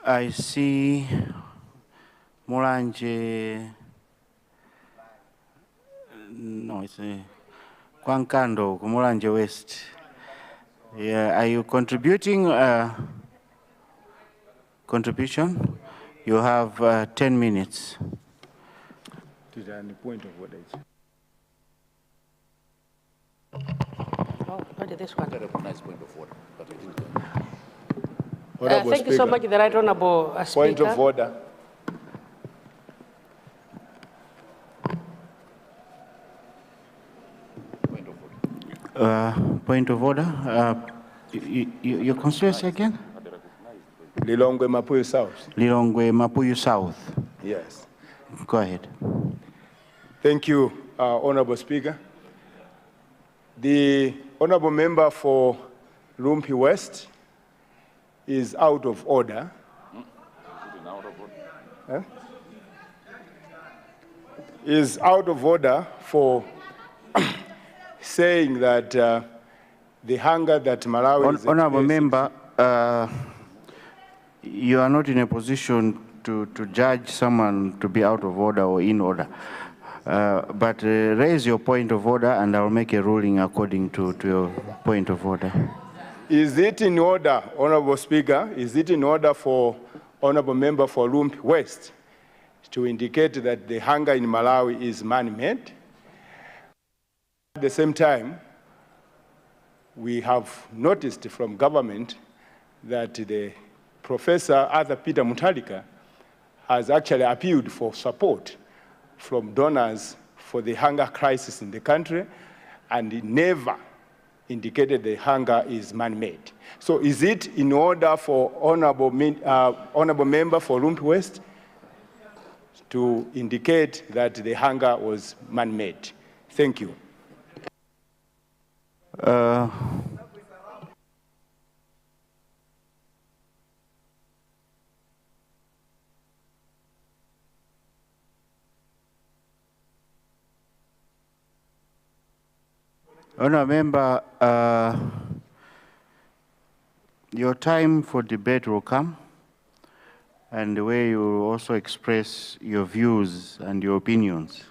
I see Mulanje. No, it's a Kwankando, Mulanje West. Yeah, are you contributing? Contribution? You have 10 minutes. To the point of order. Oh, not this one. Nice point of order, but I didn't. Thank you so much, the Right Honourable Speaker. Point of order. Point of order. Your constituency again? Lilongwe Mapuyo South. Lilongwe Mapuyo South. Yes. Go ahead. Thank you, Honorable Speaker. The Honorable Member for Lumpi West is out of order. Is out of order for saying that the hunger that Malawi is Honorable Member, you are not in a position to judge someone to be out of order or in order. But raise your point of order and I'll make a ruling according to your point of order. Is it in order, Honorable Speaker, is it in order for Honorable Member for Lumpi West to indicate that the hunger in Malawi is man-made? At the same time, we have noticed from government that the Professor Arthur Peter Mutharika has actually appealed for support from donors for the hunger crisis in the country, and he never indicated the hunger is man-made. So is it in order for Honorable Member for Lumpi West to indicate that the hunger was man-made? Thank you. Honourable Member, your time for debate will come, and the way you also express your views and your opinions.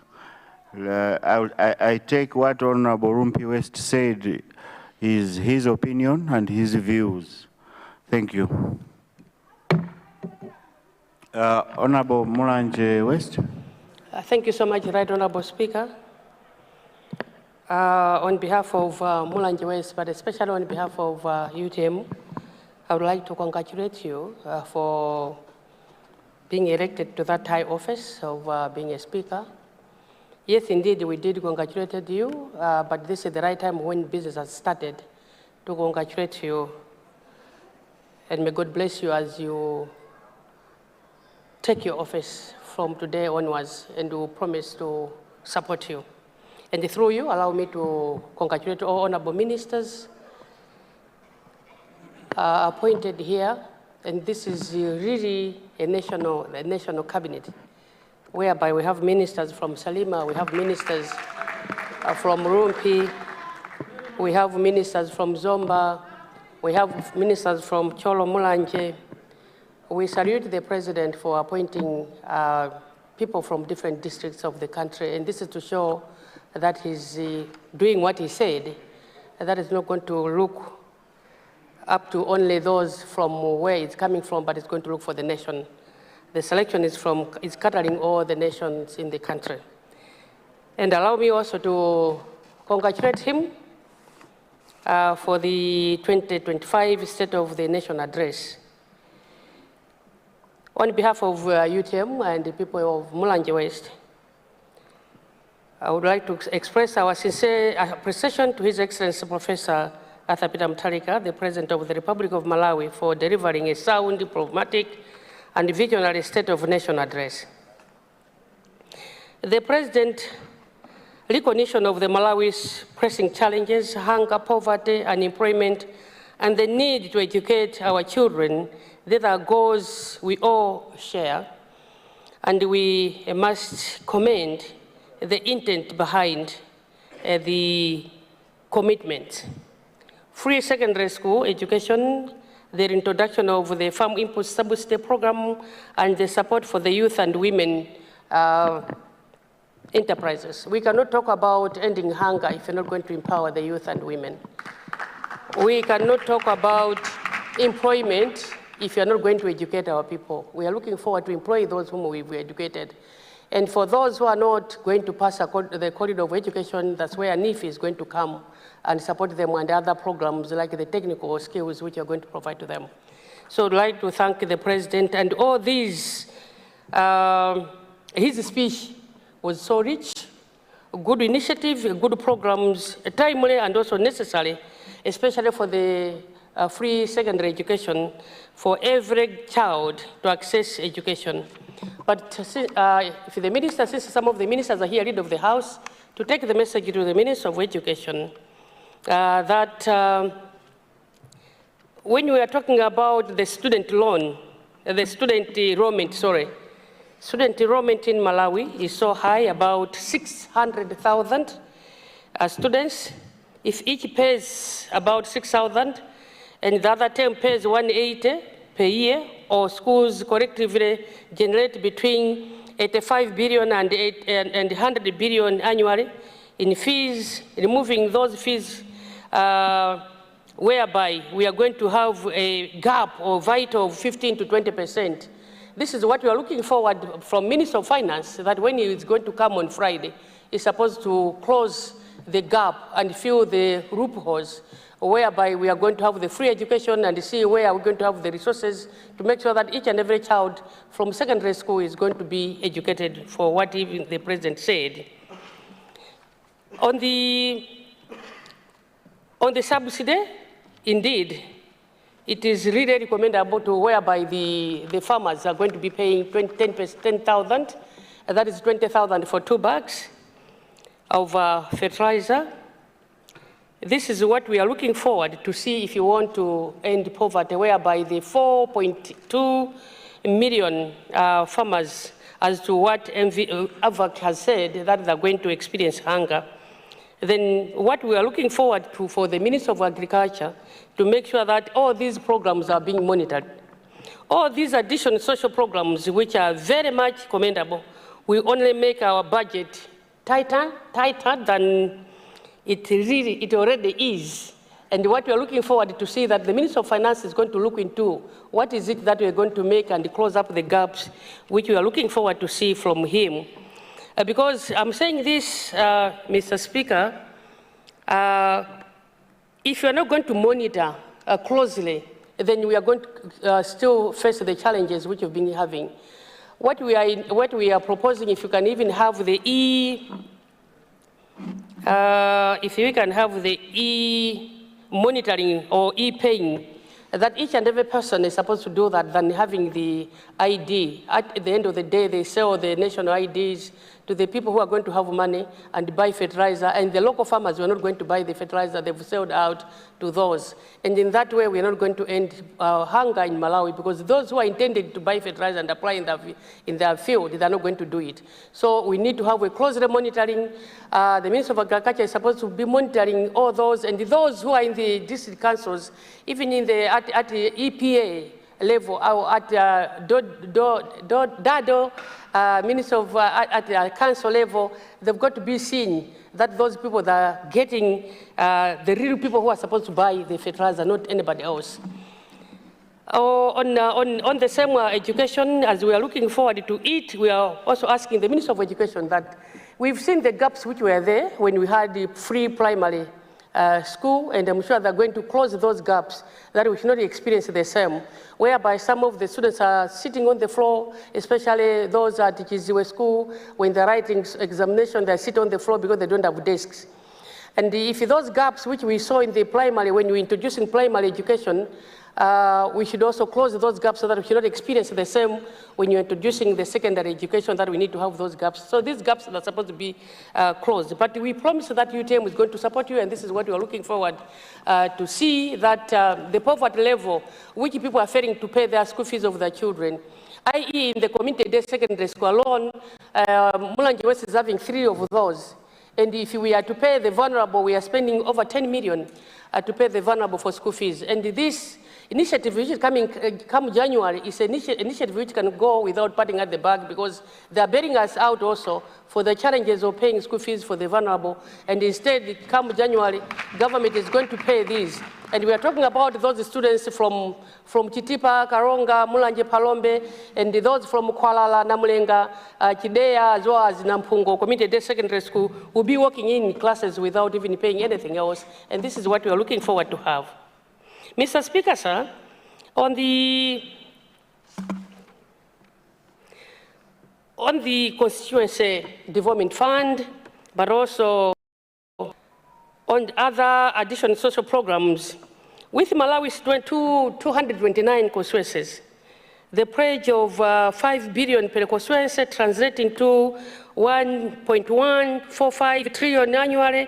I take what Honorable Lumpi West said is his opinion and his views. Thank you. Honorable Mulanje West. Thank you so much, Right Honourable Speaker. On behalf of Mulanje West, but especially on behalf of UTM, I would like to congratulate you for being elected to that high office of being a speaker. Yes, indeed, we did congratulate you, but this is the right time when business has started to congratulate you. And may God bless you as you take your office from today onwards, and we promise to support you. And through you, allow me to congratulate all honorable ministers appointed here. And this is really a national cabinet, whereby we have ministers from Salima, we have ministers from Lumpi, we have ministers from Zomba, we have ministers from Cholo Mulanje. We salute the president for appointing people from different districts of the country, and this is to show that he's doing what he said, and that is not going to look up to only those from where it's coming from, but it's going to look for the nation. The selection is covering all the nations in the country. And allow me also to congratulate him for the 2025 State of the Nation Address. On behalf of UTM and the people of Mulanje West, I would like to express our sincere appreciation to His Excellency Professor Arthur Peter Mutharika, the President of the Republic of Malawi, for delivering a sound, diplomatic, and visionary State of Nation address. The President recognition of the Malawi's pressing challenges, hunger, poverty, unemployment, and the need to educate our children, these are goals we all share, and we must commend the intent behind the commitment. Free secondary school education the introduction of the Farm Input Subsidy Program, and the support for the youth and women enterprises. We cannot talk about ending hunger if you're not going to empower the youth and women. We cannot talk about employment if you're not going to educate our people. We are looking forward to employ those whom we've educated. And for those who are not going to pass the corridor of education, that's where NIF is going to come and support them and other programs like the technical skills which are going to provide to them. So I'd like to thank the President and all these. His speech was so rich, good initiative, good programs, timely and also necessary, especially for the free secondary education for every child to access education. But if the minister, since some of the ministers are here, lead of the House, to take the message to the Minister of Education that when we are talking about the student loan, the student enrollment, student enrollment in Malawi is so high, about 600,000 students. If each pays about 6,000 and the other 10 pays 180 per year, or schools collectively generate between 85 billion and 100 billion annually in fees, removing those fees whereby we are going to have a gap or void of 15 to 20%. This is what we are looking forward from Minister of Finance, that when he is going to come on Friday, he's supposed to close the gap and fill the loopholes, whereby we are going to have the free education and see where we're going to have the resources to make sure that each and every child from secondary school is going to be educated for what even the President said. On the subsidy, indeed, it is really recommendable to whereby the farmers are going to be paying 10,000, that is 20,000 for 2 bags of fertilizer. This is what we are looking forward to see if you want to end poverty, whereby the 4.2 million farmers, as to what AVAC has said, that they're going to experience hunger. Then what we are looking forward to for the Minister of Agriculture to make sure that all these programs are being monitored. All these additional social programs, which are very much commendable, will only make our budget tighter than it already is. And what we are looking forward to see that the Minister of Finance is going to look into what is it that we are going to make and close up the gaps, which we are looking forward to see from him. Because I'm saying this, Mr. Speaker, if you are not going to monitor closely, then we are going to still face the challenges which we've been having. What we are proposing, if you can even have the if we can have the e-monitoring or e-paying, that each and every person is supposed to do that than having the ID. At the end of the day, they sell the national IDs to the people who are going to have money and buy fertilizer, and the local farmers who are not going to buy the fertilizer, they've sold out to those. And in that way, we're not going to end hunger in Malawi, because those who are intended to buy fertilizer and apply in their field, they're not going to do it. So we need to have a closer monitoring. The Minister of Agriculture is supposed to be monitoring all those, and those who are in the district councils, even in the, at the EPA level, or at DADO, Minister of, at the council level, they've got to be seen that those people that are getting the real people who are supposed to buy the fertilizer, not anybody else. On the same education, as we are looking forward to it, we are also asking the Minister of Education that we've seen the gaps which were there when we had the free primary school, and I'm sure they're going to close those gaps, that we should not experience the same, whereby some of the students are sitting on the floor, especially those at Chiziwe school, when they're writing examination, they sit on the floor because they don't have desks. And if those gaps which we saw in the primary, when we're introducing primary education, we should also close those gaps so that we should not experience the same when you're introducing the secondary education, that we need to have those gaps. So these gaps are supposed to be closed. But we promise that UTM is going to support you, and this is what we are looking forward to see, that the poverty level, which people are failing to pay their school fees of their children, i.e. in the community-based secondary school alone, Mulanje West is having 3 of those. And if we are to pay the vulnerable, we are spending over 10 million to pay the vulnerable for school fees. And this initiative which is coming come January is an initiative which can go without patting at the back, because they are bailing us out also for the challenges of paying school fees for the vulnerable. And instead, come January, government is going to pay these. And we are talking about those students from Chitipa, Karonga, Mulanje, Palombe, and those from Kualala, Namulenga, Chidea, as well as Nampungo Community Day Secondary School will be working in classes without even paying anything else. And this is what we are looking forward to have. Mr. Speaker, sir, on the constituency development fund, but also on other additional social programs, with Malawi's 229 constituencies, the pledge of 5 billion per constituency translating to 1.145 trillion annually,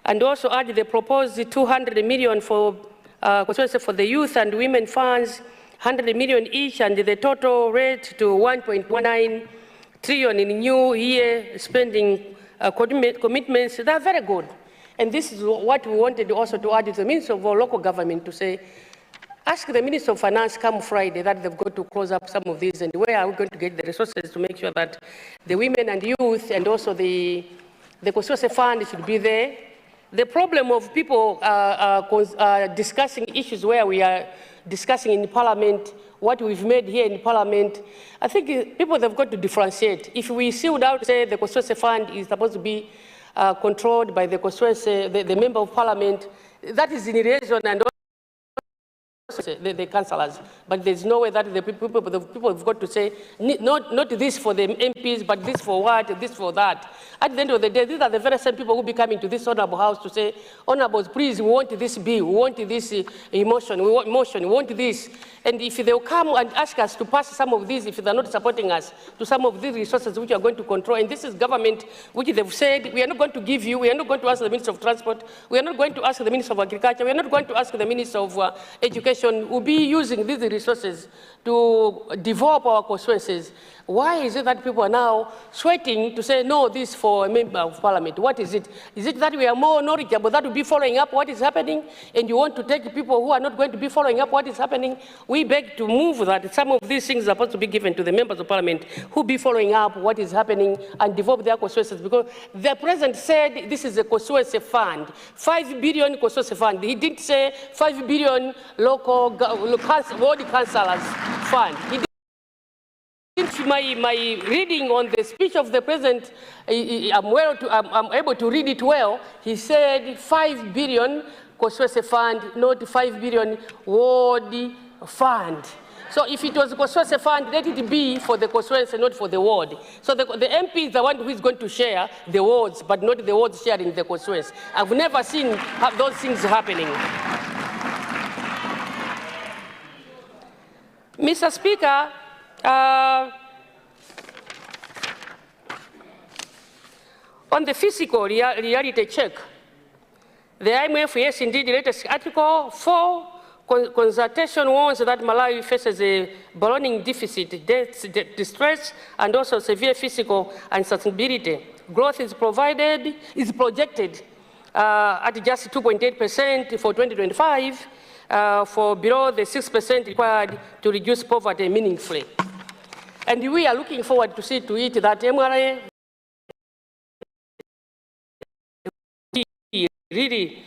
and also add the proposed 200 million for constituency for the youth and women funds, 100 million each, and the total rate to 1.19 trillion in new year spending commitments. They are very good. And this is what we wanted also to add to the Minister of Local Government to say, ask the Minister of Finance come Friday that they've got to close up some of these, and where are we going to get the resources to make sure that the women and youth and also the constituency fund should be there. The problem of people discussing issues where we are discussing in Parliament, what we've made here in Parliament, I think people have got to differentiate. If we sealed out, say, the constituency fund is supposed to be controlled by the constituency, the member of Parliament, that is in relation and the councillors, but there's no way that the people have got to say, not this for the MPs, but this for what, this for that. At the end of the day, these are the very same people who will be coming to this honorable house to say, honorables, please, we want this bill, we want this emotion, we want motion, we want this. And if they will come and ask us to pass some of these, if they're not supporting us, to some of these resources which are going to control, and this is government which they've said, we are not going to give you, we are not going to ask the Minister of Transport, we are not going to ask the Minister of Agriculture, we are not going to ask the Minister of Education, will be using these resources to develop our constituencies. Why is it that people are now sweating to say, no, this for a member of Parliament? What is it? Is it that we are more knowledgeable, that will be following up what is happening, and you want to take people who are not going to be following up what is happening? We beg to move that some of these things are supposed to be given to the members of Parliament who be following up what is happening and develop their constituencies, because the President said this is a constituency fund, 5 billion constituency fund. He didn't say 5 billion local ward councillors fund. My reading on the speech of the President, I'm able to read it well. He said 5 billion constituency fund, not 5 billion ward fund. So if it was a constituency fund, let it be for the constituency, not for the ward. So the MP is the one who is going to share the wards, but not the wards sharing the constituency. I've never seen those things happening. Mr. Speaker, on the physical reality check, the IMF, yes, indeed, the latest article 4 consultation warns that Malawi faces a ballooning deficit, debt, distress, and also severe physical unsustainability. Growth is projected at just 2.8% for 2025, for below the 6% required to reduce poverty meaningfully. And we are looking forward to see to it that MRA really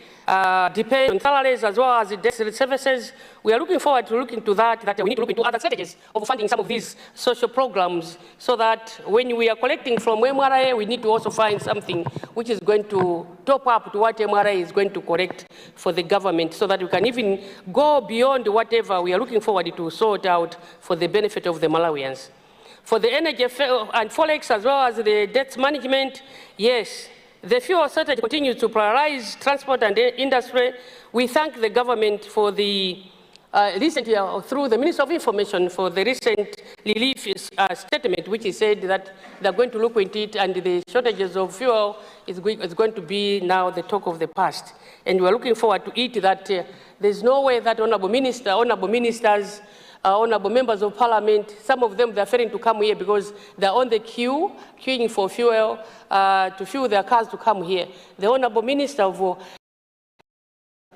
depends on salaries as well as debt services. We are looking forward to looking to that we need to look into other strategies of funding some of these social programs, so that when we are collecting from MRA, we need to also find something which is going to top up to what MRA is going to collect for the government, so that we can even go beyond whatever we are looking forward to sort out for the benefit of the Malawians. For the energy and forex as well as the debt management, yes, the fuel shortage continues to prioritize transport and industry. We thank the government for the recent, through the Minister of Information, for the recent relief statement, which he said that they're going to look into it, and the shortages of fuel is going to be now the talk of the past. And we're looking forward to it, that there's no way that honorable ministers, honorable members of Parliament, some of them, they're failing to come here because they're on the queuing for fuel, to fuel their cars to come here. The honorable Minister of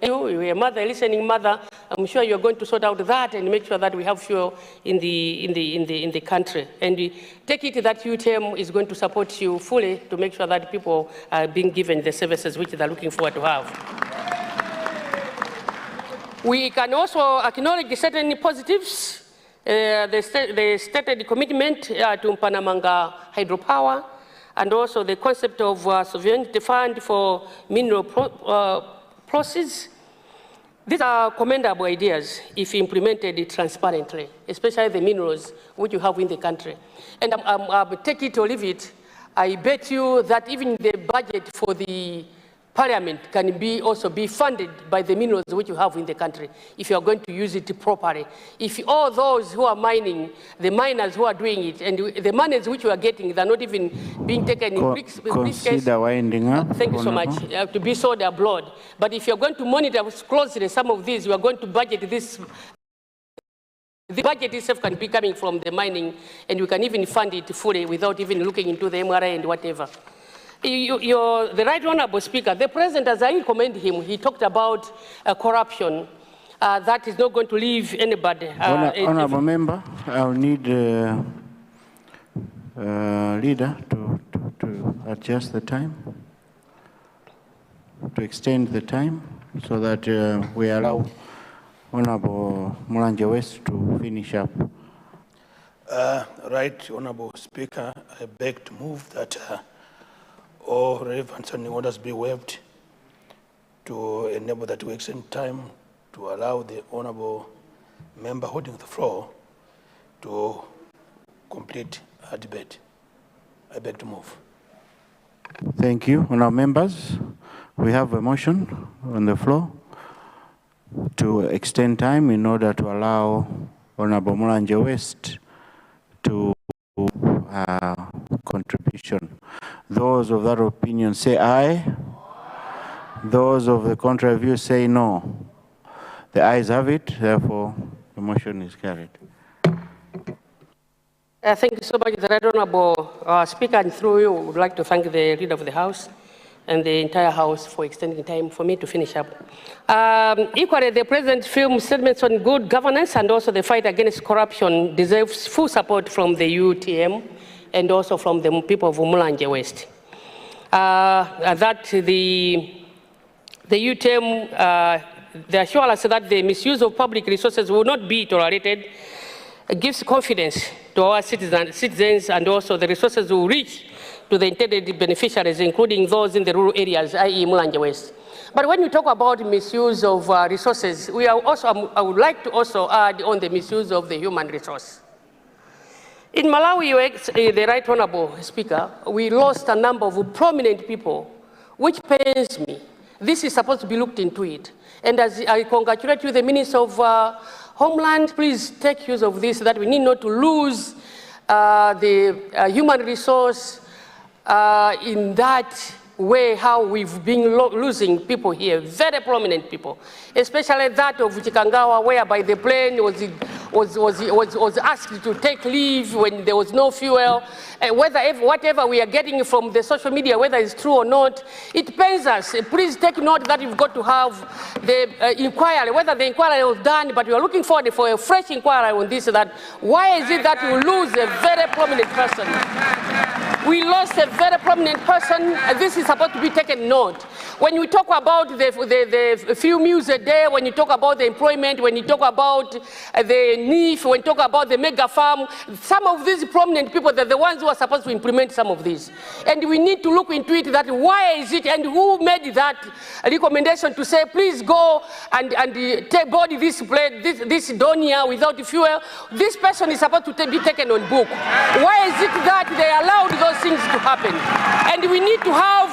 You're a mother, a listening mother. I'm sure you're going to sort out that and make sure that we have fuel in the country. And we take it that UTM is going to support you fully to make sure that people are being given the services which they're looking forward to have. We can also acknowledge certain positives. The stated commitment to Mpanamanga hydropower, and also the concept of sovereignty fund for mineral process. These are commendable ideas if implemented transparently, especially the minerals which you have in the country. And take it or leave it, I bet you that even the budget for the Parliament can also be funded by the minerals which you have in the country, if you are going to use it properly. If all those who are mining, the miners who are doing it, and the monies which you are getting, they're not even being taken in briefcase. Winding up. Thank you so much. To be sold abroad. But if you're going to monitor closely some of these, we are going to budget this. The budget itself can be coming from the mining, and we can even fund it fully without even looking into the MRI and whatever. The Right Honourable Speaker, the President, as I commend him, he talked about corruption that is not going to leave anybody. Honourable Member, I'll need leader to adjust the time, to extend the time, so that we allow Honourable Mulanje West to finish up. Right, Honourable Speaker, I beg to move that all relevant standing orders be waived to enable that we extend time to allow the honourable member holding the floor to complete our debate. I beg to move. Thank you. Honourable members, we have a motion on the floor to extend time in order to allow Honourable Mulanje West to contribution. Those of that opinion say aye. Those of the contrary view say no. The ayes have it, therefore the motion is carried. Thank you so much, the Right Honourable Speaker, and through you, I would like to thank the Leader of the House and the entire House for extending time for me to finish up. Equally, the President's film statements on good governance and also the fight against corruption deserves full support from the UTM and also from the people of Mulanje West. That the UTM, the assurance that the misuse of public resources will not be tolerated gives confidence to our citizens, and also the resources will reach to the intended beneficiaries, including those in the rural areas, i.e. Mulanje West. But when you talk about misuse of resources, we are also, I would like to also add on the misuse of the human resource. In Malawi, the Right Honourable Speaker, we lost a number of prominent people, which pains me. This is supposed to be looked into it. And as I congratulate you, the Minister of Homeland, please take use of this, that we need not to lose the human resource in that way, how we've been losing people here, very prominent people, especially that of Chikangawa, whereby the plane was asked to take leave when there was no fuel. Whatever we are getting from the social media, whether it's true or not, it pains us. Please take note that you've got to have the inquiry, whether the inquiry was done, but we are looking forward for a fresh inquiry on this, that why is it that we lose a very prominent person? We lost a very prominent person, and this is supposed to be taken note. When you talk about the few meals a day, when you talk about the employment, when you talk about the NIF, when you talk about the mega farm, some of these prominent people, they're the ones who are supposed to implement some of these. And we need to look into it, that why is it, and who made that recommendation to say, please go and take body this plate, this donia without fuel. This person is supposed to be taken on book. Why is it that they allowed those things to happen? And we need to have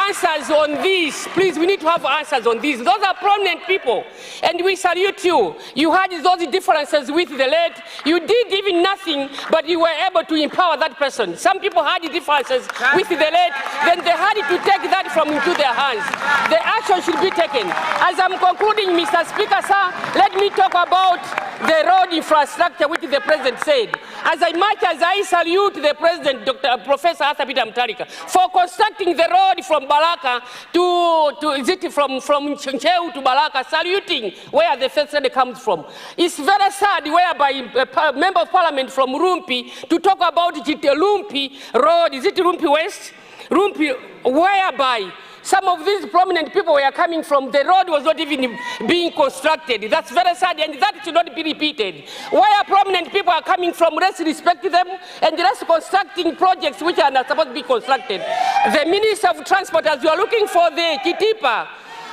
answers on this. Please, we need to have answers on this. Those are prominent people, and we salute you. You had those differences with the late. You did even nothing, but you were able to empower that person. Some people had differences with the late, then they had to take that from into their hands. The action should be taken. As I'm concluding, Mr. Speaker, sir, let me talk about the road infrastructure which the President said. as much as I salute the President, Professor Arthur Peter Mutharika, for constructing the road from Balaka from Ncheu to Balaka, saluting where the first aid comes from. It's very sad whereby a member of parliament from Rumpi to talk about Lumpi Road, is it Rumpi West? Rumpi, whereby some of these prominent people were coming from, the road was not even being constructed. That's very sad, and that should not be repeated. Where prominent people are coming from, let's respect them, and let's constructing projects which are not supposed to be constructed. The Minister of Transport, as you are looking for the Kitipa,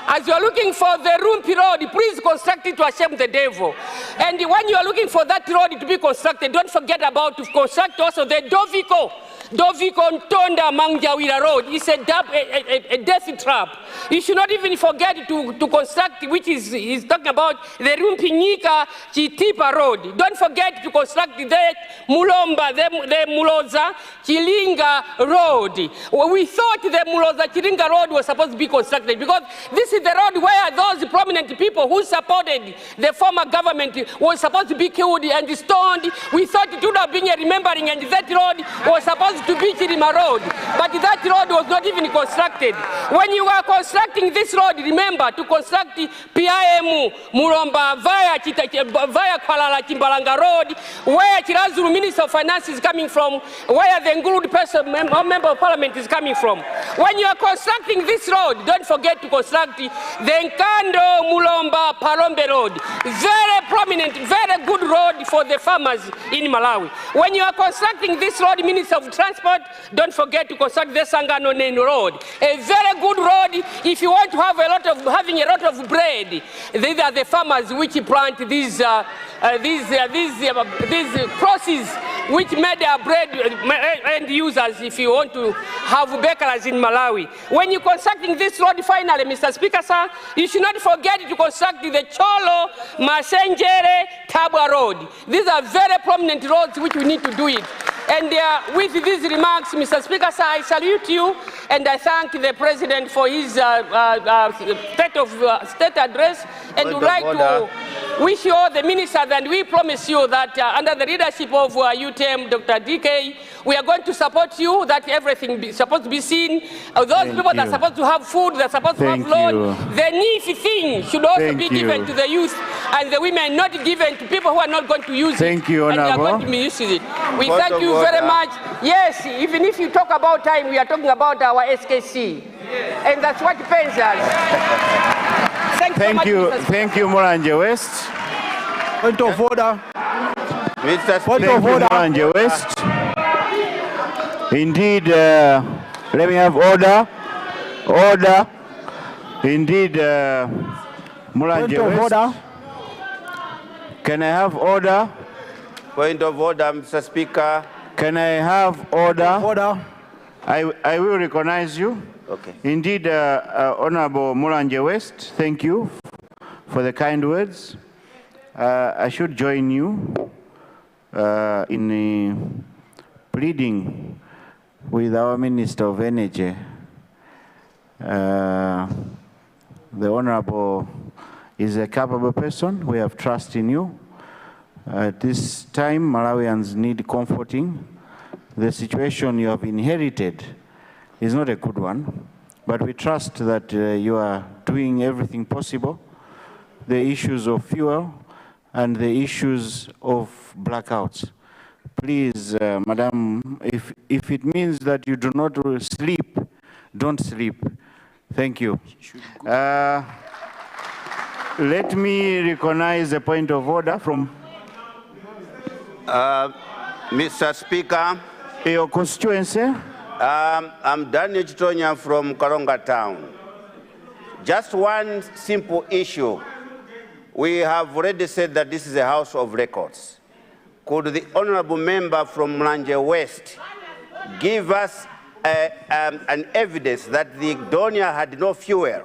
as you are looking for the Rumpi Road, please construct it to shame the devil. And when you are looking for that road to be constructed, don't forget about to construct also the Doviko Ntonda Mangjawira Road. It's a death trap. You should not even forget to construct, which is he's talking about the Rumpinyika Chitipa Road. Don't forget to construct the Mulomba, the Muloza Chilinga Road. We thought the Muloza Chilinga Road was supposed to be constructed because this is the road where those prominent people who supported the former government was supposed to be killed and stoned. We thought it would have been a remembering, and that road was supposed to be Chirima Road, but that road was not even constructed. When you are constructing this road, remember to construct PIM Muromba via Kuala Chimbalanga Road, where Chirazuru Minister of Finance is coming from, where the Ngurud person, member of parliament is coming from. When you are constructing this road, don't forget to construct the Nkando Mulomba Palombe Road. Very prominent, very good road for the farmers in Malawi. When you are constructing this road, Minister of Transport, don't forget to construct the Sangano Nenu Road. A very good road if you want to have having a lot of bread. These are the farmers which plant these processes which made their bread end users if you want to have bakeries in Malawi. When you're constructing this road finally, Mr. Speaker, sir, you should not forget to construct the Cholo, Masenjere, Tabwa Road. These are very prominent roads which we need to do it. And with these remarks, Mr. Speaker, sir, I salute you and I thank the President for his state address, and would like to wish you all the ministers, and we promise you that under the leadership of UTM, Dr. DK, we are going to support you, that everything is supposed to be seen. Those people that are supposed to have food, that are supposed to have loan, the NIF thing should also be given to the youth and the women, not given to people who are not going to use it. Thank you, and Honorable. they are going to misuse it. We thank you very much. Yes, even if you talk about time, we are talking about our SKC. And that's what pains us. Thank you, Mulanje West. Point of order. Mr. Point of order. Mulanje West. Indeed, let me have order. Order. Indeed, Mulanje West. Order. Can I have order? Point of order, Mr. Speaker. Can I have order? Order. I will recognize you. Okay. Indeed, Honorable Mulanje West, thank you for the kind words. I should join you in pleading with our Minister of Energy. The Honorable is a capable person. We have trust in you. At this time, Malawians need comforting. The situation you have inherited is not a good one, but we trust that you are doing everything possible. The issues of fuel and the issues of blackouts. Please, Madam, if it means that you do not sleep, don't sleep. Thank you. Let me recognize a point of order from... Mr. Speaker. Your constituency? I'm Daniel Chitonya from Karonga Town. Just one simple issue. We have already said that this is a house of records. Could the honorable member from Mulanje West give us an evidence that the Donia had no fuel?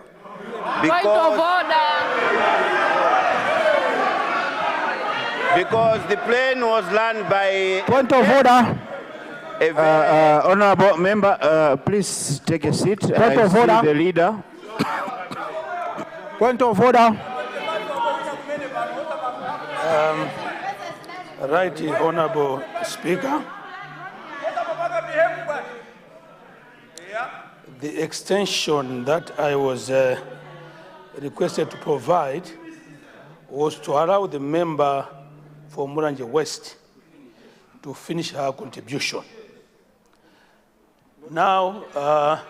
Point of order. Because the plane was landed by... Point of order. Honorable member, please take a seat. Point of order. The leader. Point of order. Right Honorable Speaker, the extension that I was requested to provide was to allow the member for Mulanje West to finish her contribution. Now,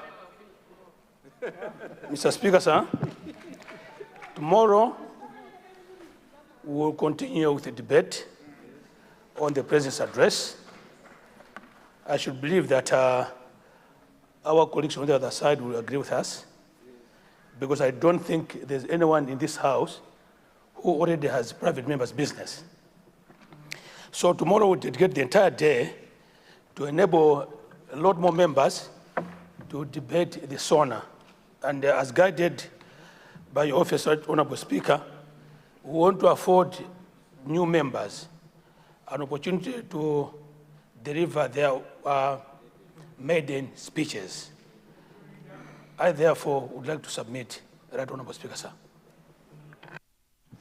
Mr. Speaker, sir, tomorrow we will continue with the debate on the President's address. I should believe that our colleagues on the other side will agree with us, because I don't think there's anyone in this House who already has private members' business. So tomorrow we'll dedicate the entire day to enable a lot more members to debate the SONA. And as guided by your office, Honorable Speaker, we want to afford new members an opportunity to deliver their maiden speeches. I therefore would like to submit, Right Honorable Speaker, sir.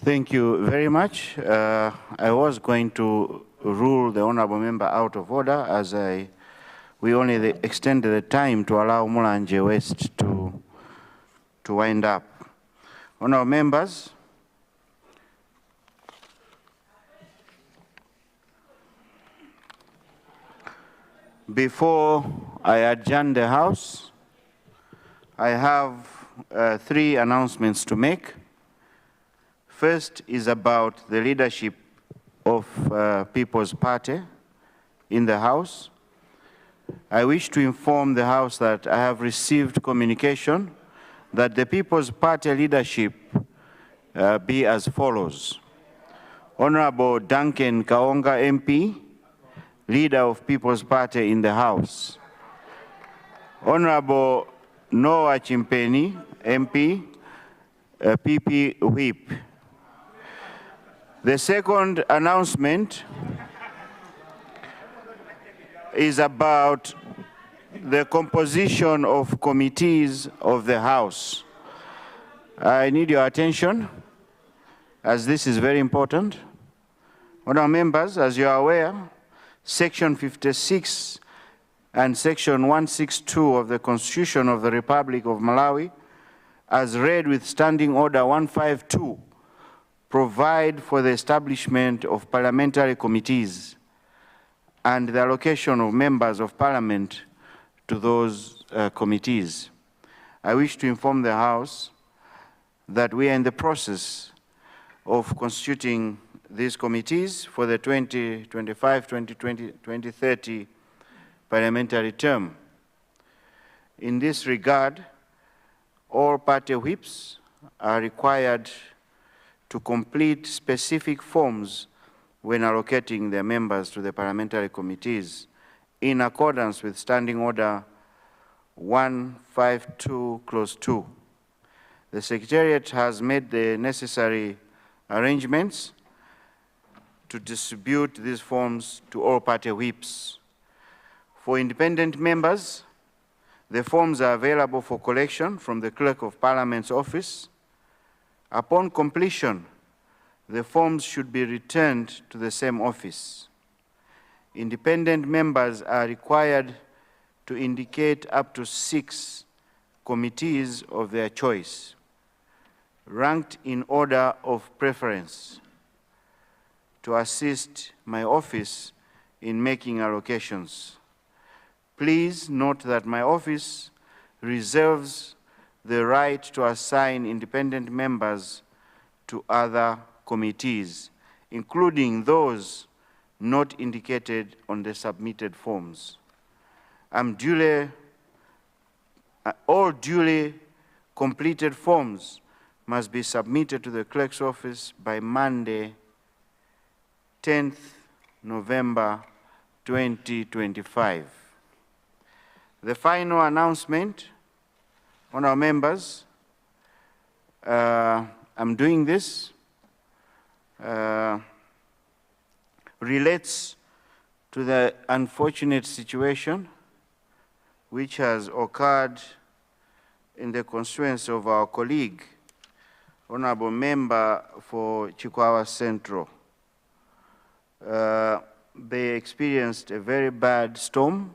Thank you very much. I was going to rule the honorable member out of order, as we only extended the time to allow Mulanje West to wind up. Honorable members, before I adjourn the House, I have 3 announcements to make. First is about the leadership of People's Party in the House. I wish to inform the House that I have received communication that the People's Party leadership be as follows. Honorable Duncan Kaonga MP, leader of People's Party in the House. Honorable Noah Chimpeni, MP, PP Whip. The second announcement is about the composition of committees of the House. I need your attention, as this is very important. Honourable members, as you are aware, Section 56 and Section 162 of the Constitution of the Republic of Malawi, as read with Standing Order 152, provide for the establishment of parliamentary committees and the allocation of members of parliament to those committees. I wish to inform the House that we are in the process of constituting these committees for the 2025-2030 parliamentary term. In this regard, all party whips are required to complete specific forms when allocating their members to the parliamentary committees in accordance with Standing Order 152, Clause 2. The Secretariat has made the necessary arrangements to distribute these forms to all party whips. For independent members, the forms are available for collection from the Clerk of Parliament's office. Upon completion, the forms should be returned to the same office. Independent members are required to indicate up to 6 committees of their choice, ranked in order of preference, to assist my office in making allocations. Please note that my office reserves the right to assign independent members to other committees, including those not indicated on the submitted forms. All duly completed forms must be submitted to the clerk's office by Monday, 10th November 2025. The final announcement, honourable members, I'm doing this, relates to the unfortunate situation which has occurred in the constituency of our colleague, honourable member for Chikwawa Central. They experienced a very bad storm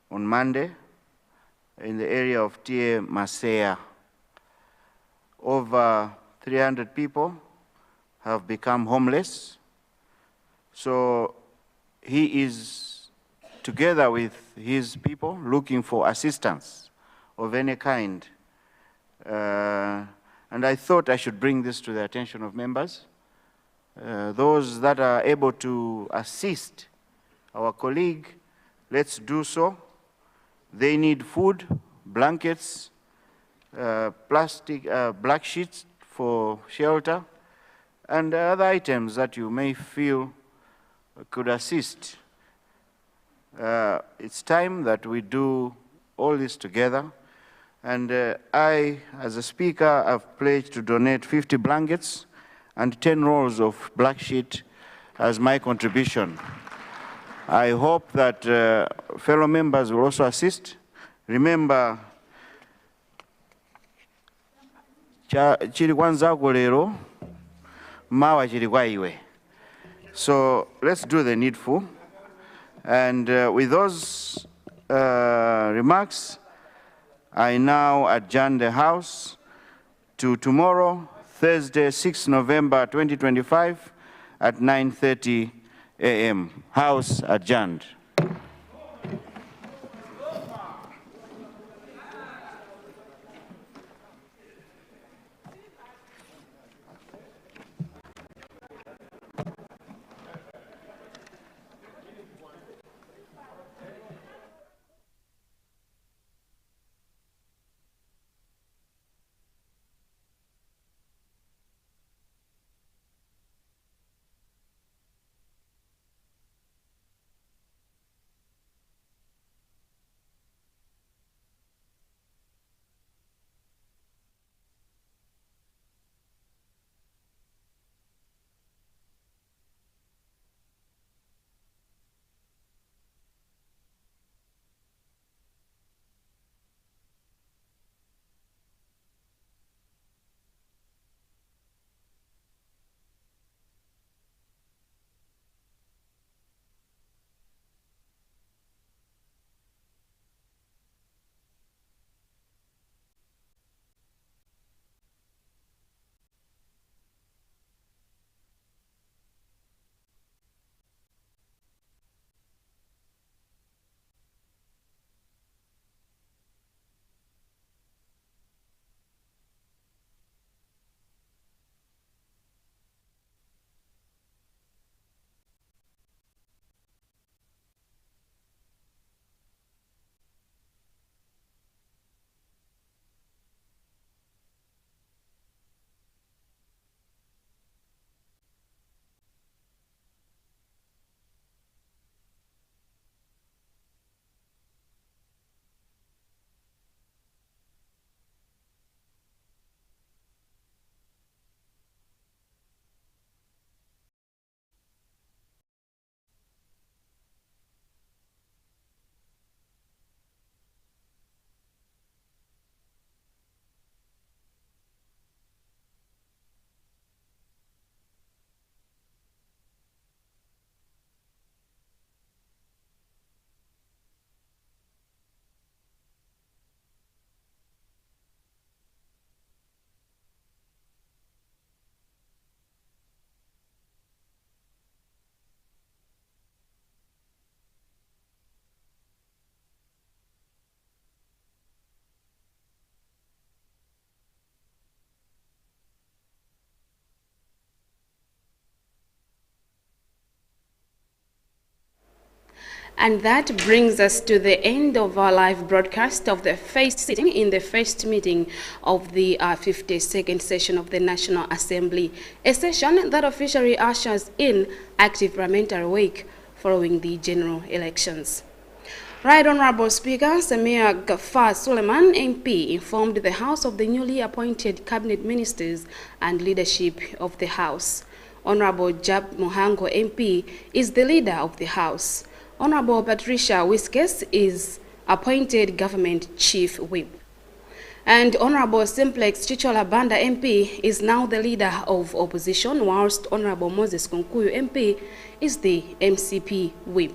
on Monday in the area of Tie Masea. Over 300 people have become homeless. So he is, together with his people, looking for assistance of any kind. And I thought I should bring this to the attention of members. Those that are able to assist our colleague, let's do so. They need food, blankets, plastic, black sheets for shelter, and other items that you may feel could assist. It's time that we do all this together. And I, as a speaker, have pledged to donate 50 blankets and 10 rolls of black sheet as my contribution. I hope that fellow members will also assist. Remember, chiri kwanza kolero, mawa chiri kwa iwe. So let's do the needful. And with those remarks, I now adjourn the House to tomorrow, Thursday, 6 November 2025 at 9:30 a.m. House adjourned. And that brings us to the end of our live broadcast of the first sitting in the first meeting of the 52nd session of the National Assembly, a session that officially ushers in active parliamentary week following the general elections. Right Honorable Speaker, Samir Gafar Suleiman, MP, informed the House of the newly appointed cabinet ministers and leadership of the House. Honorable Jab Mohango, MP, is the leader of the House. Honorable Patricia Wiskes is appointed Government Chief Whip. And Honorable Simplex Chichola Banda MP is now the leader of opposition, whilst Honorable Moses Kunkuyu MP is the MCP whip.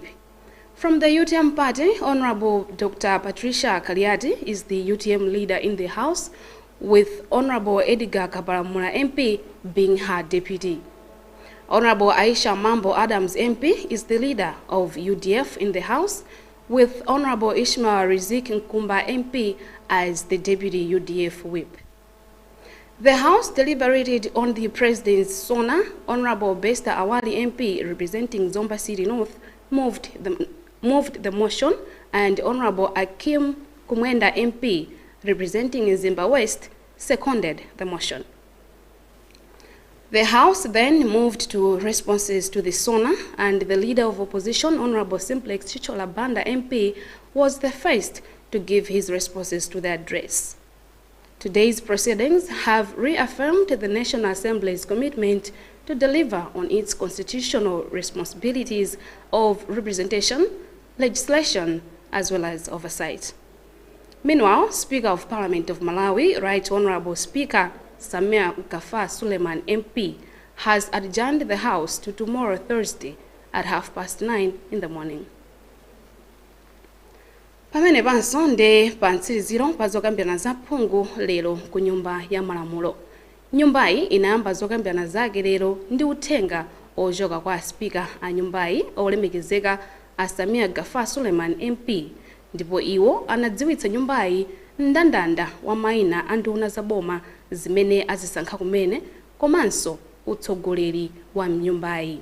From the UTM party, Honorable Dr. Patricia Kaliati is the UTM leader in the House, with Honorable Edgar Kabaramura MP being her deputy. Honorable Aisha Mambo Adams MP is the leader of UDF in the House, with Honorable Ishmael Rizik Nkumba MP as the deputy UDF whip. The House deliberated on the President's SONA. Honorable Besta Awali MP representing Zomba City North moved the motion, and Honorable Akim Kumwenda MP representing Zimba West seconded the motion. The House then moved to responses to the SONA, and the leader of opposition, Honorable Simplex Chichola Banda MP, was the first to give his responses to the address. Today's proceedings have reaffirmed the National Assembly's commitment to deliver on its constitutional responsibilities of representation, legislation, as well as oversight. Meanwhile, Speaker of Parliament of Malawi, Right Honorable Speaker Samia Ukafa Suleiman MP, has adjourned the House to tomorrow Thursday at 9:30 in the morning. Pamene pansonde pantsiriziro pazokambirana za phungu lero ku nyumba ya malamulo. Nyumbayi inayamba zokambirana zake lero ndi uthenga ochoka kwa Speaker a nyumbayi olemekezeka a Samia Gafa Suleiman MP, ndipo iwo anadziwitsa nyumbayi mndandanda wa mayina a nduna za boma zimene azisankha kumene, komanso utsogoleri wa nyumbayi.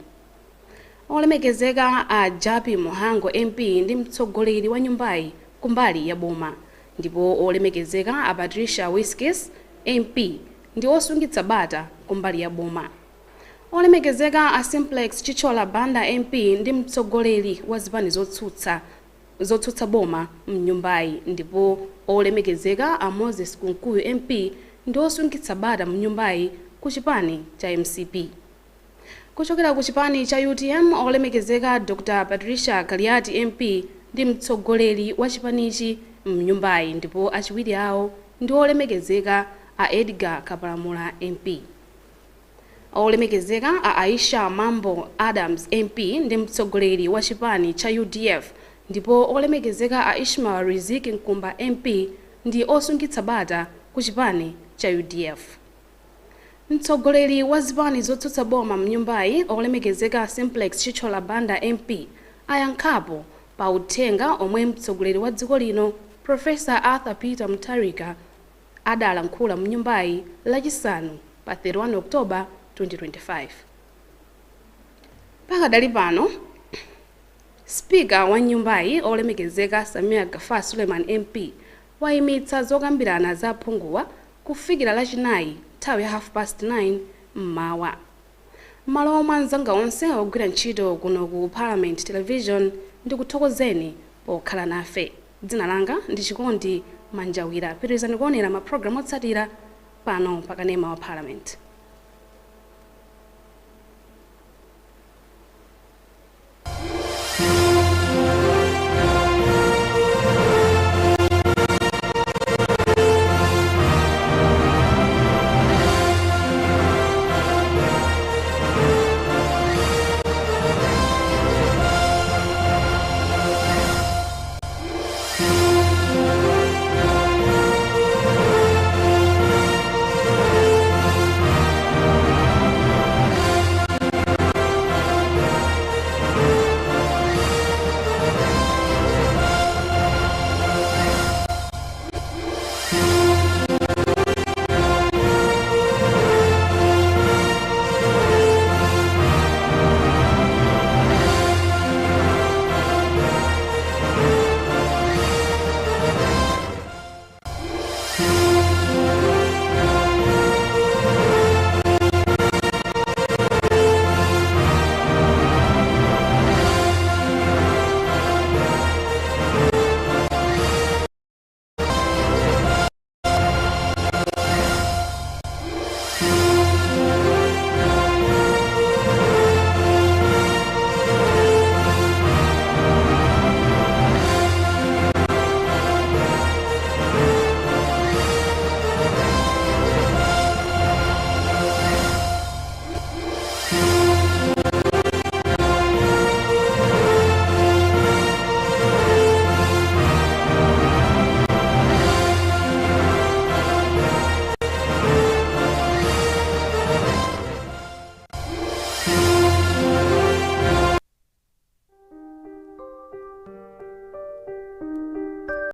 Olemekezeka a Japi Mohango MP ndi mtsogoleri wa nyumbayi kumbali ya boma, ndipo olemekezeka a Patricia Whiskys MP ndi osungitsa bata kumbali ya boma. Olemekezeka a Simplex Chichola Banda MP ndi mtsogoleri wa zipani zotsutsa boma mnyumbayi, ndipo olemekezeka a Moses Kunkuyu MP ndi osungitsa bata mnyumbayi ku chipani cha MCP. Kuchokera ku chipani cha UTM, olemekezeka Dr. Patricia Kaliati MP ndi mtsogoleri wa chipanichi mnyumbayi, ndipo achiwiri awo ndi olemekezeka a Edgar Kapalamula MP. Olemekezeka a Aisha Mambo Adams MP ndi mtsogoleri wa chipani cha UDF, ndipo olemekezeka a Ishmael Rizik Nkumba MP ndi osungitsa bata ku chipani cha UDF. Mtsogoleri wa zipani zotsutsa boma mnyumbayi olemekezeka Simplex Chichola Banda MP ayankhapo pa uthenga omwe mtsogoleri wa dziko lino Professor Arthur Peter Mutharika adalankhula mnyumbayi lachisanu pa 31 Oktoba 2025. Pakadali pano, Speaker wa nyumbayi olemekezeka Samia Gafa Suleiman MP wayimitsa zokambirana za phunguwa kufikira lachinayi nthawi ya 9:30 mmawa. Malo omwe anzanga onse ogwira ntchito kuno ku Parliament Television ndikuthokozeni pokhala nafe. Dzina langa ndi Chikondi Manjawira. Pitirizani kuonera mapulogalamu otsatira pano pa kanema wa Parliament.